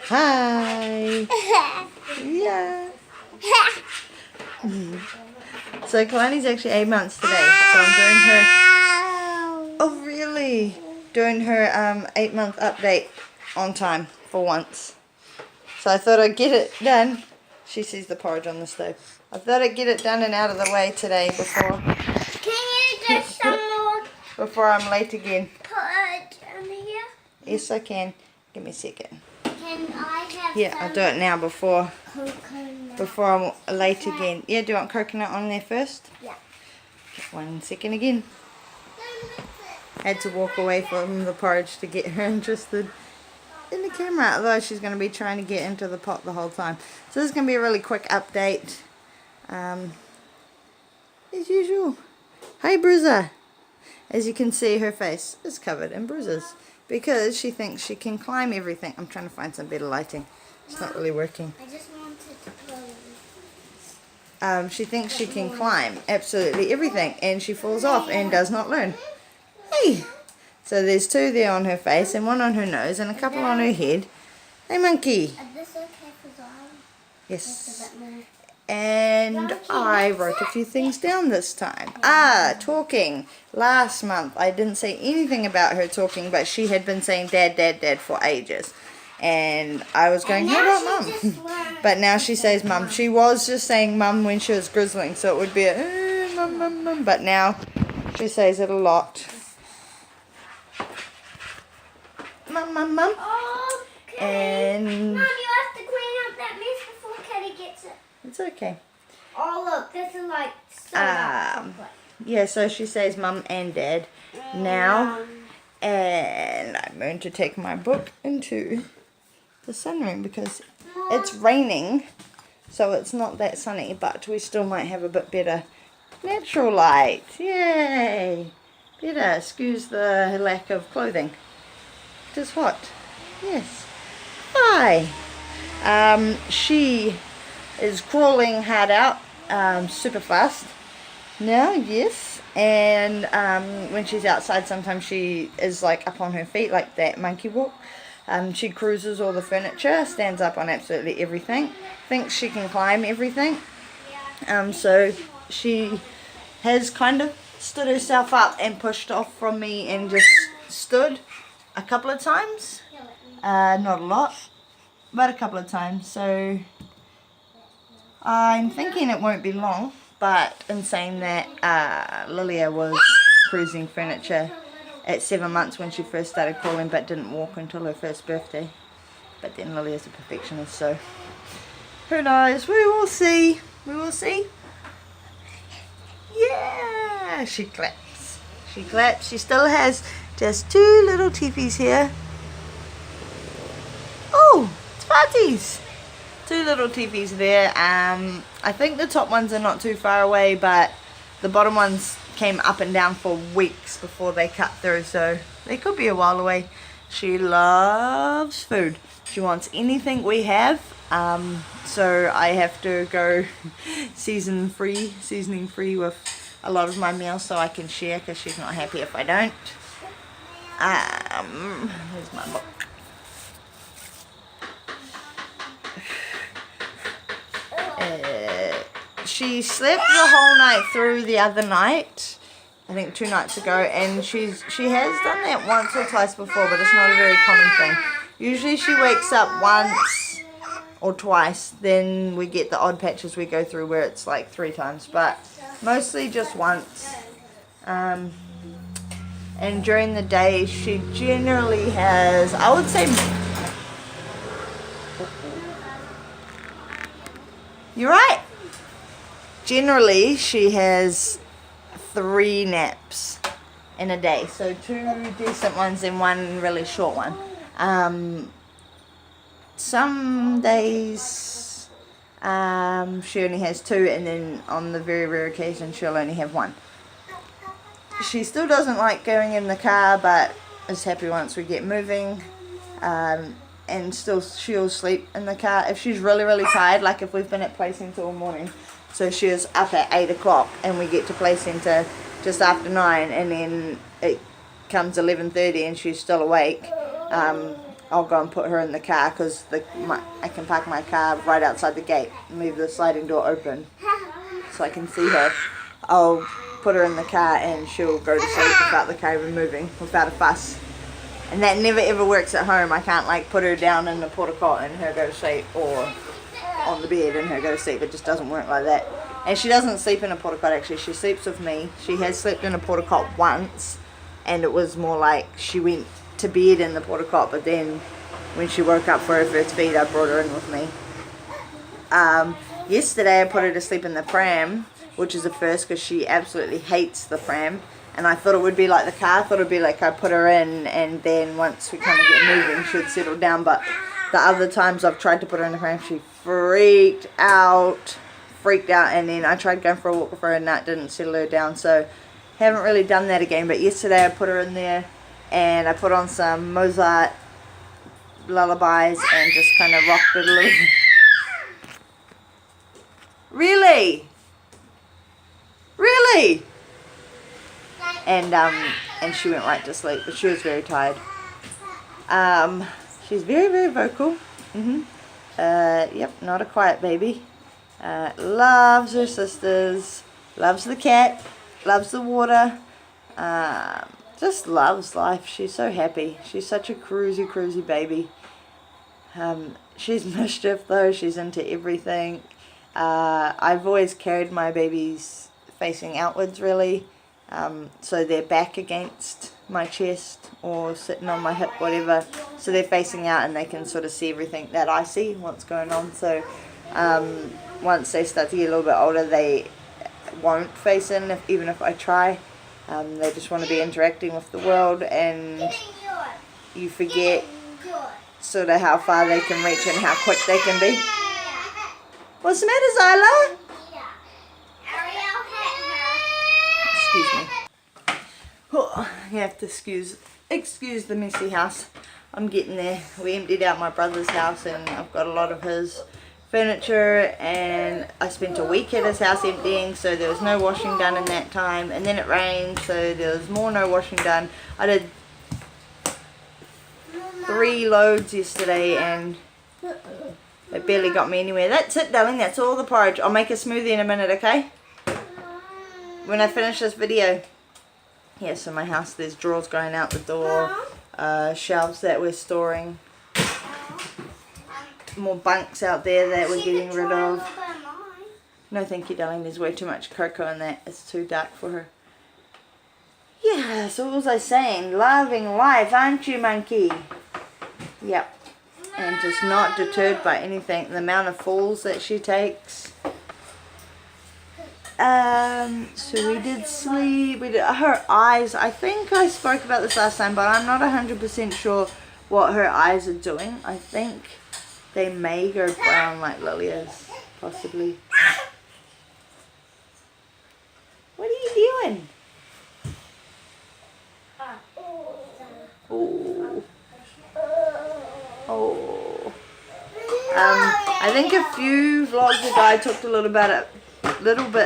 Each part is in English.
Hi. Yeah. So Kalani's actually 8 months today. So I'm doing her. Oh really? Doing her 8-month update on time for once. So I thought I'd get it done. She sees the porridge on the stove. I thought I'd get it done and out of the way today before. Can you do some more Before I'm late again. porridge in here? Yes, I can. Give me a second. Can I have Yeah, I'll do it now before coconut? I'm late again. Yeah, do you want coconut on there first? Yeah. Okay, 1 second again. Had to walk away from the porridge to get her interested in the camera, although she's going to be trying to get into the pot the whole time. So this is going to be a really quick update. As usual. Hi Bruiser! As you can see, her face is covered in bruises because she thinks she can climb everything. I'm trying to find some better lighting. It's not really working. I just wanted to play. She thinks she can climb absolutely everything, and she falls off and does not learn. Hey! So there's 2 there on her face and 1 on her nose and a couple on her head. Hey monkey! Is this okay for Zion? Yes. A bit more. And I wrote a few things down this time. Talking. Last month I didn't say anything about her talking, but she had been saying dad, dad, dad for ages. And I was going, how about mum? But now she says mum. She was just saying mum when she was grizzling, so it would be a mum, mum, mum. But now she says it a lot. Mum, mum, mum. Okay. And Mum, you have to clean up that mess before Kitty gets it. it's okay. Oh look, this is like soda chocolate. Yeah, so she says mum and dad now. And I'm going to take my book into the sunroom because it's raining, so it's not that sunny, but we still might have a bit better natural light. Yay! Better, excuse the lack of clothing. It is hot. Yes. Hi. She is crawling hard out, super fast now, yes. And when she's outside, sometimes she is like up on her feet, like that monkey walk. She cruises all the furniture, stands up on absolutely everything, thinks she can climb everything. So she has kind of stood herself up and pushed off from me and just stood a couple of times. Not a lot, but a couple of times. So I'm thinking it won't be long. But in saying that, Lilia was cruising furniture at 7 months when she first started crawling, but didn't walk until her first birthday. But then Lilia's a perfectionist, so who knows? We will see. We will see. Yeah, she claps. She claps. She still has just 2 little teepees here. Oh, it's parties. 2 little teepees there. I think the top ones are not too far away, but the bottom ones came up and down for weeks before they cut through, so they could be a while away. She loves food. She wants anything we have, so I have to go seasoning free with a lot of my meals so I can share, because she's not happy if I don't. Here's my book. She slept the whole night through the other night, I think 2 nights ago, and she has done that once or twice before, but it's not a very common thing. Usually she wakes up once or twice, then we get the odd patches we go through where it's like 3 times, but mostly just once. And during the day she generally has, I would say, you're right. Generally, she has 3 naps in a day. So 2 decent ones and 1 really short one. Some days she only has 2, and then on the very rare occasion she'll only have 1. She still doesn't like going in the car, but is happy once we get moving. And still she'll sleep in the car if she's really, really tired, like if we've been at play centre all morning. So she was up at 8 o'clock and we get to play centre just after 9, and then it comes 11:30 and she's still awake. I'll go and put her in the car because I can park my car right outside the gate and leave the sliding door open so I can see her. I'll put her in the car and she'll go to sleep without the car even moving, without a fuss. And that never ever works at home. I can't like put her down in the porta cot and her go to sleep, or on the bed and her go to sleep. It just doesn't work like that. And she doesn't sleep in a porta cot actually. She sleeps with me. She has slept in a porta cot once, and it was more like she went to bed in the porta cot, but then when she woke up for her first feed, I brought her in with me. Yesterday I put her to sleep in the pram, which is a first because she absolutely hates the pram. And I thought it would be like the car. I thought it would be like I put her in and then once we kind of get moving she'd settle down. But the other times I've tried to put her in the pram, she freaked out. And then I tried going for a walk with her and that didn't settle her down. So haven't really done that again. But yesterday I put her in there and I put on some Mozart lullabies and just kind of rocked it a little bit. Really? Really? And she went right to sleep, but she was very tired. She's very, very vocal. Yep, not a quiet baby. Loves her sisters, loves the cat, loves the water, just loves life. She's so happy. She's such a cruisy baby. She's mischief though. She's into everything. I've always carried my babies facing outwards really. So they're back against my chest or sitting on my hip, whatever. So they're facing out and they can sort of see everything that I see, what's going on. So once they start to get a little bit older, they won't face in, even if I try. They just want to be interacting with the world, and you forget sort of how far they can reach and how quick they can be. What's the matter, Zyla? Excuse me. Oh, you have to excuse the messy house. I'm getting there. We emptied out my brother's house and I've got a lot of his furniture, and I spent a week at his house emptying, so there was no washing done in that time, and then it rained, so there was more no washing done. I did 3 loads yesterday and it barely got me anywhere. That's it, darling. That's all the porridge. I'll make a smoothie in a minute, okay? When I finish this video. Yeah, so my house, there's drawers going out the door, shelves that we're storing, more bunks out there that we're getting rid of. No thank you, darling, there's way too much cocoa in that. It's too dark for her. Yeah, so what was I saying? Loving life, aren't you, monkey? Yep. And just not deterred by anything. The amount of falls that she takes. So we did sleep. We did her eyes. I think I spoke about this last time, but I'm not 100% sure what her eyes are doing. I think they may go brown like Lilia's, possibly. What are you doing? Oh. Oh. I think a few vlogs ago I talked a little bit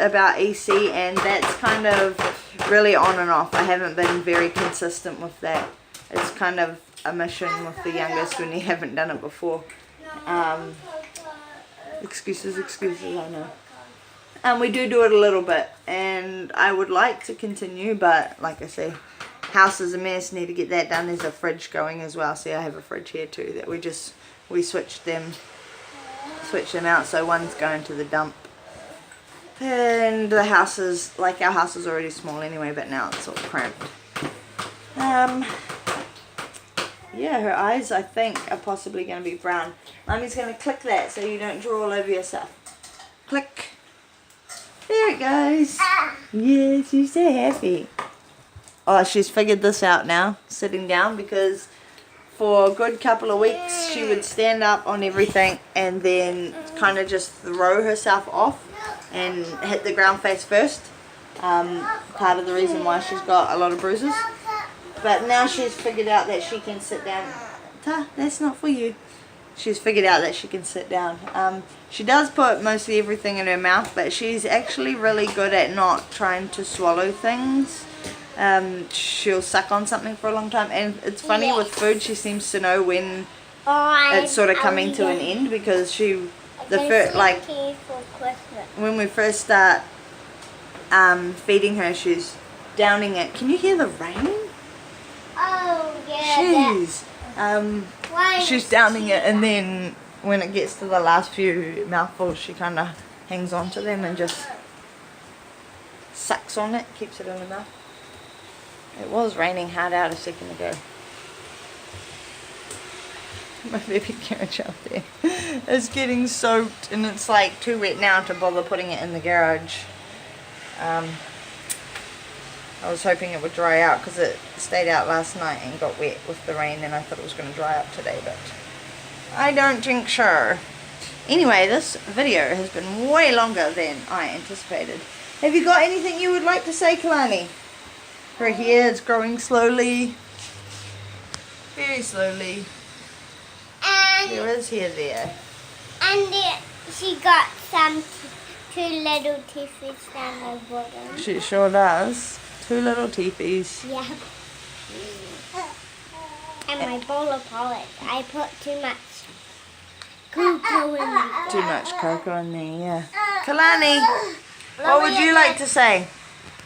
about EC, and that's kind of really on and off. I haven't been very consistent with that. It's kind of a mission with the youngest when you haven't done it before. Excuses, I know. We do it a little bit, and I would like to continue, but like I say, house is a mess, need to get that done. There's a fridge going as well. See, I have a fridge here too that we switched them out, so one's going to the dump. And the house is, like, our house is already small anyway, but now it's all cramped. Yeah, her eyes, I think, are possibly going to be brown. Mommy's going to click that so you don't draw all over yourself. Click. There it goes. Yeah, she's so happy. Oh, she's figured this out now, sitting down, because for a good couple of weeks she would stand up on everything and then kind of just throw herself off and hit the ground face first. Part of the reason why she's got a lot of bruises. But now she's figured out that she can sit down. Ta, that's not for you. She's figured out that she can sit down. She does put mostly everything in her mouth, but she's actually really good at not trying to swallow things. she'll suck on something for a long time. And it's funny with food, she seems to know when it's sort of coming to an end, because like when we first start feeding her, she's downing it. Can you hear the rain? Oh yeah. Jeez. She's downing it, and then when it gets to the last few mouthfuls, she kind of hangs on to them and just sucks on it, keeps it in her mouth. It was raining hard out a second ago. My baby carriage out there is getting soaked, and it's like too wet now to bother putting it in the garage. I was hoping it would dry out because it stayed out last night and got wet with the rain, and I thought it was going to dry up today, but I don't think sure. Anyway, this video has been way longer than I anticipated. Have you got anything you would like to say, Kalani? Her hair is growing slowly. Very slowly. And There is hair there. And she got some two little teethies down the bottom. She sure does. Two little teethies. Yeah. And my bowl of polish, I put too much cocoa in it. Too much cocoa in there, yeah. Kalani, what would you like to say?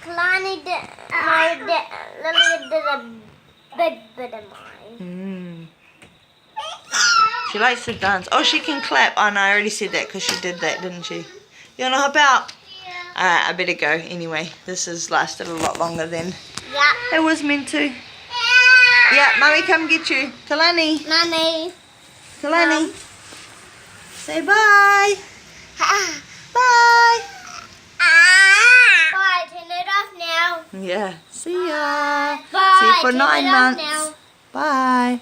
Kalani did, Lilia did a big bit of mine. She likes to dance. Oh, she can clap. Oh, no, I already said that because she did that, didn't she? You want to hop out? Alright, I better go anyway. This has lasted a lot longer than it was meant to. Yeah, Mummy, come get you. Kalani. Mommy. Kalani. Say bye. Bye. Bye, turn it off now. Yeah, see ya. Bye, See you for turn 9 it off months. now. Bye.